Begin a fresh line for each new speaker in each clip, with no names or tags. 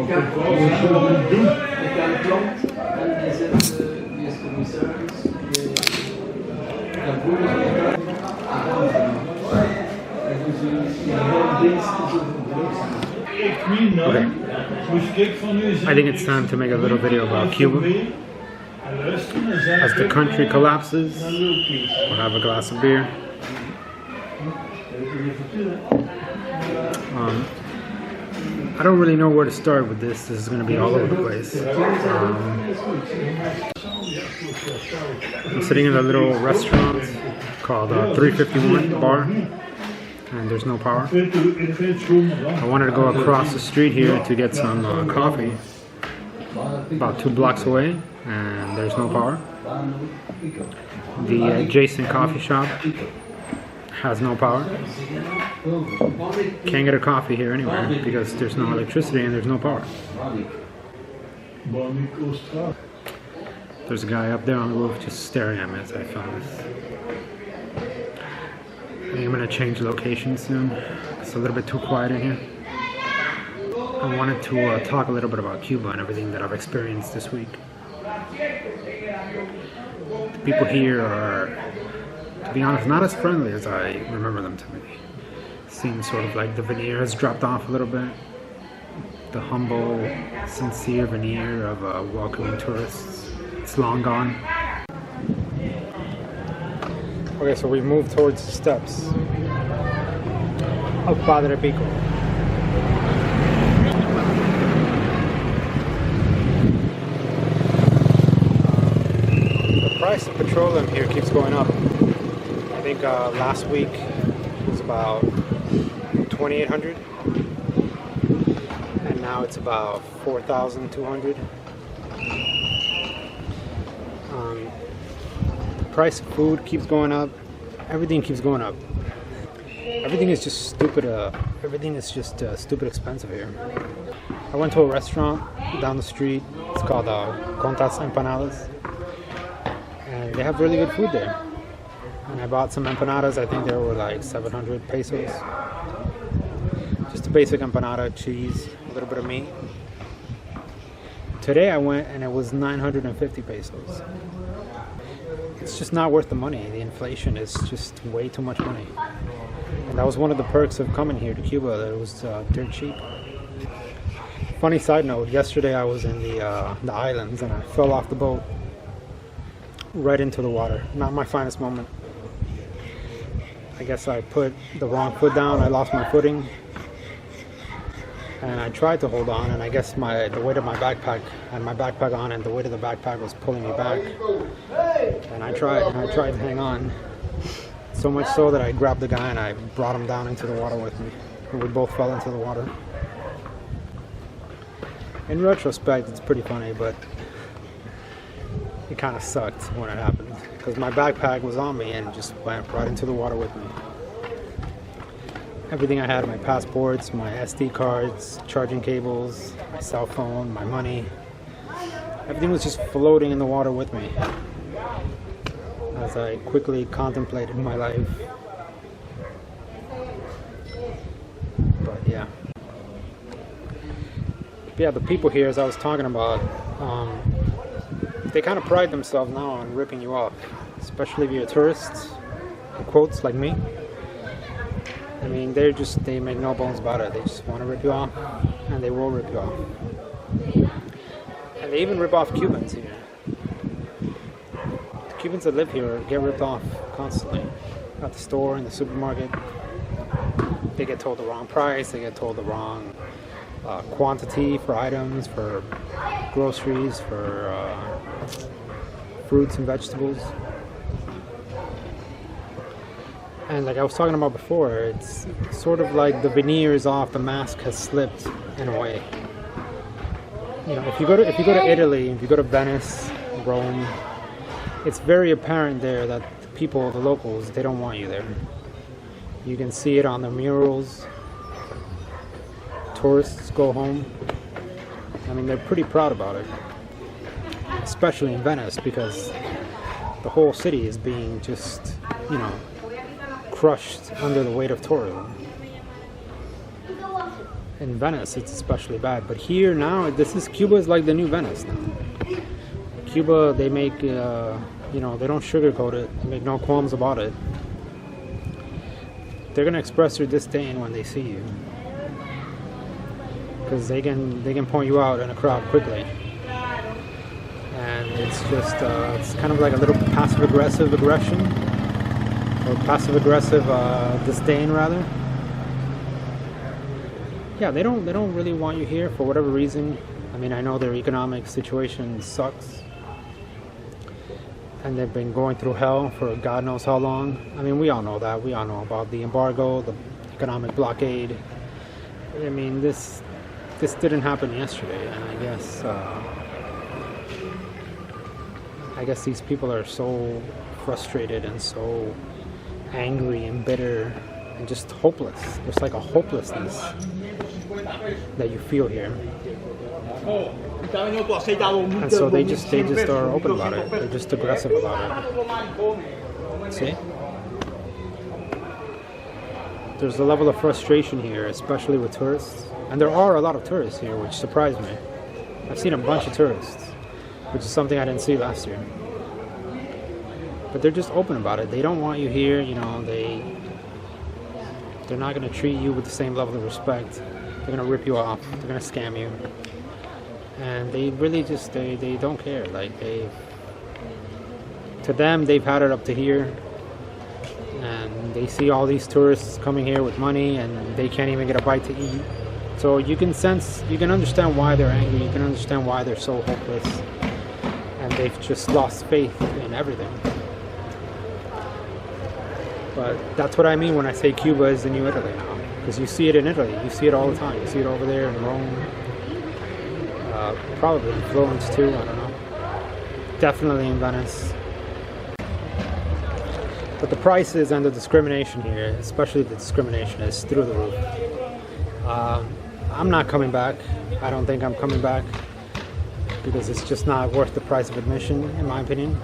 Okay. I think it's time to make a little video about Cuba. As the country collapses, we'll have a glass of beer. I don't really know where to start with this. This is going to be all over the place. I'm sitting in a little restaurant called 351 Bar, and there's no power. I wanted to go across the street here to get some coffee, about 2 blocks away, and there's no power. The adjacent coffee shop has no power. Can't get a coffee here anywhere because there's no electricity and there's no power. There's a guy up there on the roof just staring at me as I film this. I think I'm going to change location soon. It's a little bit too quiet in here. I wanted to talk a little bit about Cuba and everything that I've experienced this week. The people here are, to be honest, not as friendly as I remember them to be. Seems sort of like the veneer has dropped off a little bit. The humble, sincere veneer of welcoming tourists, it's long gone. Okay, so we've moved towards the steps of Padre Pico. The price of petroleum here keeps going up. I think last week it was about 2,800, and now it's about 4,200. The price of food keeps going up. Everything keeps going up. Everything is just stupid. Everything is just stupid expensive here. I went to a restaurant down the street. It's called Empanadas, and they have really good food there. And I bought some empanadas. I think they were like 700 pesos. Just a basic empanada, cheese, a little bit of meat. Today I went and it was 950 pesos. It's just not worth the money. The inflation is just way too much money. And that was one of the perks of coming here to Cuba, that it was dirt cheap. Funny side note, yesterday I was in the islands and I fell off the boat right into the water. Not my finest moment. I guess I put the wrong foot down. I lost my footing, and I tried to hold on, and I guess the weight of my backpack, I had my backpack on, and the weight of the backpack was pulling me back. And I tried to hang on, so much so that I grabbed the guy and I brought him down into the water with me, and we both fell into the water. In retrospect, it's pretty funny, but it kind of sucked when it happened, because my backpack was on me and it just went right into the water with me. Everything I had, my passports, my SD cards, charging cables, my cell phone, my money, everything was just floating in the water with me as I quickly contemplated my life. But yeah. Yeah, the people here, as I was talking about, they kind of pride themselves now on ripping you off, especially if you're tourists, in quotes, like me. I mean, they make no bones about it. They just want to rip you off, and they will rip you off. And they even rip off Cubans here. The Cubans that live here get ripped off constantly. At the store, in the supermarket. They get told the wrong price, they get told the wrong quantity for items, for groceries, for fruits and vegetables. And like I was talking about before, it's sort of like the veneer is off, the mask has slipped in a way. You know, if you go to Italy, if you go to Venice, Rome, it's very apparent there that the people, the locals, they don't want you there. You can see it on the murals. Tourists go home. I mean, they're pretty proud about it, especially in Venice, because the whole city is being just, you know, crushed under the weight of tourism. in Venice, it's especially bad. But here now, Cuba is like the new Venice now. Cuba, they make, they don't sugarcoat it. They make no qualms about it. They're gonna express their disdain when they see you, because they can point you out in a crowd quickly. And it's just it's kind of like a little passive-aggressive aggression, or passive-aggressive disdain rather. Yeah, they don't really want you here for whatever reason. I mean, I know their economic situation sucks, and they've been going through hell for God knows how long. I mean, we all know that. We all know about the embargo, the economic blockade. I mean, this didn't happen yesterday, and I guess these people are so frustrated and so angry and bitter and just hopeless. There's like a hopelessness that you feel here. And so they just are open about it. They're just aggressive about it. See? There's a level of frustration here, especially with tourists. And there are a lot of tourists here, which surprised me. I've seen a bunch of tourists, which is something I didn't see last year. But they're just open about it. They don't want you here, they're not going to treat you with the same level of respect. They're going to rip you off. They're going to scam you. And they really just, they don't care. Like, to them, they've had it up to here. And they see all these tourists coming here with money, and they can't even get a bite to eat. So you can understand why they're angry. You can understand why they're so hopeless. And they've just lost faith in everything. But that's what I mean when I say Cuba is the new Italy now. Because you see it in Italy. You see it all the time. You see it over there in Rome. Probably in Florence too, I don't know. Definitely in Venice. But the prices and the discrimination here, especially the discrimination, is through the roof. I'm not coming back. I don't think I'm coming back, because it's just not worth the price of admission, in my opinion.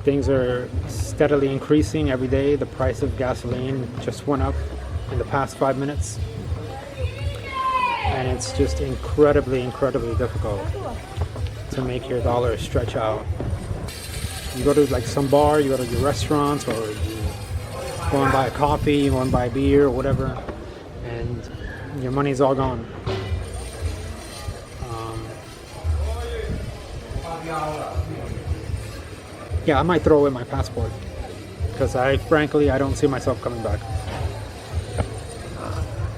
Things are steadily increasing every day. The price of gasoline just went up in the past 5 minutes. And it's just incredibly, incredibly difficult to make your dollar stretch out. You go to like some bar, you go to your restaurants, or you go and buy a coffee, you go and buy a beer or whatever, and your money's all gone. Yeah, I might throw away my passport, because frankly, I don't see myself coming back.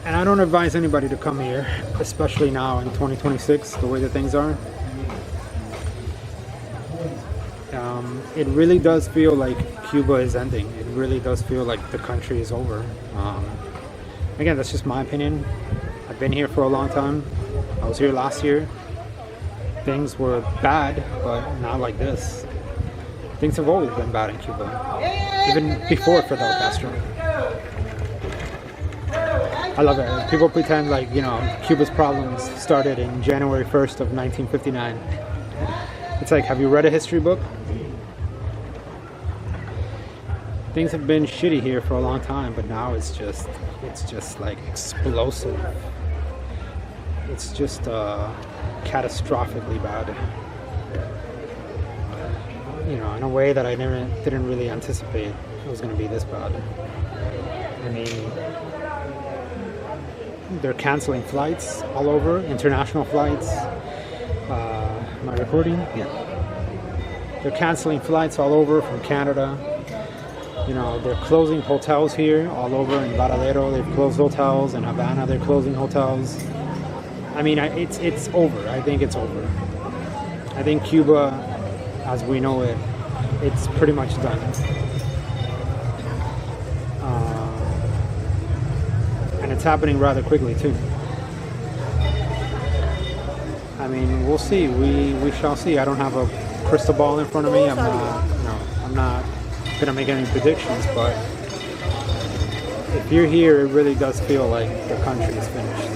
And I don't advise anybody to come here, especially now in 2026, the way that things are. It really does feel like Cuba is ending. It really does feel like the country is over. Again, that's just my opinion. I've been here for a long time. I was here last year. Things were bad, but not like this. Things have always been bad in Cuba, even before Fidel Castro. I love it. People pretend like, Cuba's problems started in January 1st of 1959. It's like, have you read a history book? Things have been shitty here for a long time, but now it's just like explosive. It's just catastrophically bad. In a way that I didn't really anticipate it was going to be this bad. I mean, they're canceling flights all over, international flights. Am I recording? Yeah. They're canceling flights all over from Canada. They're closing hotels here all over. In Varadero, they've closed hotels. In Havana, they're closing hotels. I mean, it's over. I think it's over. I think Cuba, as we know it, it's pretty much done. And it's happening rather quickly too. I mean, we'll see. We shall see. I don't have a crystal ball in front of me. I'm not gonna make any predictions, but if you're here, it really does feel like the country is finished.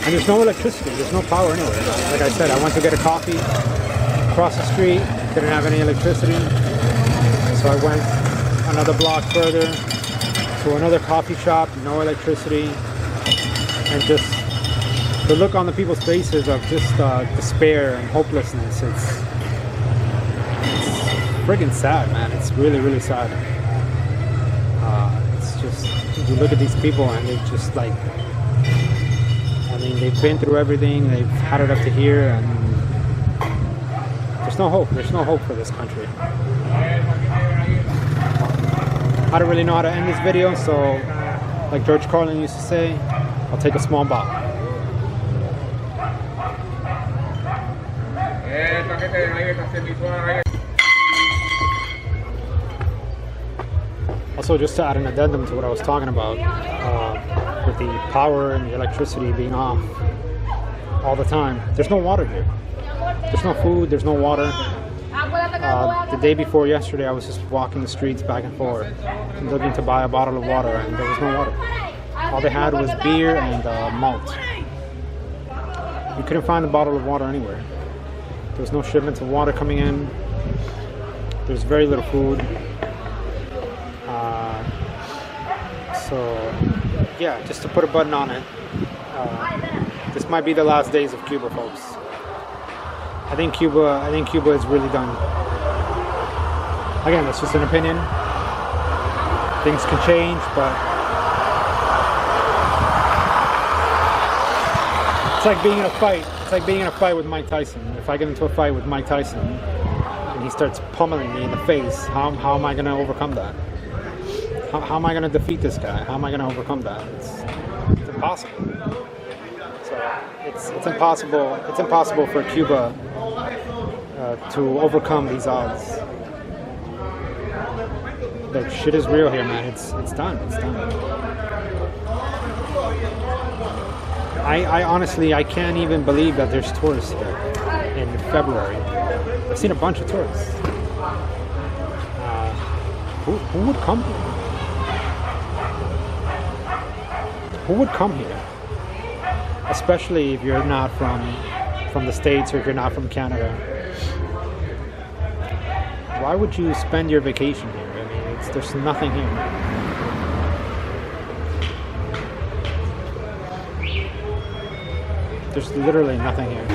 And there's no electricity, there's no power anywhere. Like I said, I went to get a coffee across the street. didn't have any electricity. So I went another block further to another coffee shop, no electricity, and just the look on the people's faces of just despair and hopelessness. It's friggin' sad, man. It's really, really sad. It's just, you look at these people and they're just like, I mean, they've been through everything, they've had it up to here, and there's no hope. There's no hope for this country. I don't really know how to end this video, so like George Carlin used to say, I'll take a small bow. Also, just to add an addendum to what I was talking about, with the power and the electricity being off all the time, there's no water here. There's no food, there's no water. The day before yesterday, I was just walking the streets back and forth and looking to buy a bottle of water, and there was no water. All they had was beer and malt. You couldn't find a bottle of water anywhere. There was no shipments of water coming in. There's very little food. So, yeah, just to put a button on it, this might be the last days of Cuba, folks. I think Cuba is really done. Again, that's just an opinion. Things can change, but it's like being in a fight. It's like being in a fight with Mike Tyson. If I get into a fight with Mike Tyson and he starts pummeling me in the face, how am I going to overcome that? How am I going to defeat this guy? How am I going to overcome that? It's impossible. So it's impossible. It's impossible for Cuba to overcome these odds. The shit is real here, man. It's done. It's done. I honestly, I can't even believe that there's tourists here in February. I've seen a bunch of tourists. Who would come here? Who would come here? Especially if you're not from the States or if you're not from Canada. Why would you spend your vacation here? I mean, there's nothing here. There's literally nothing here.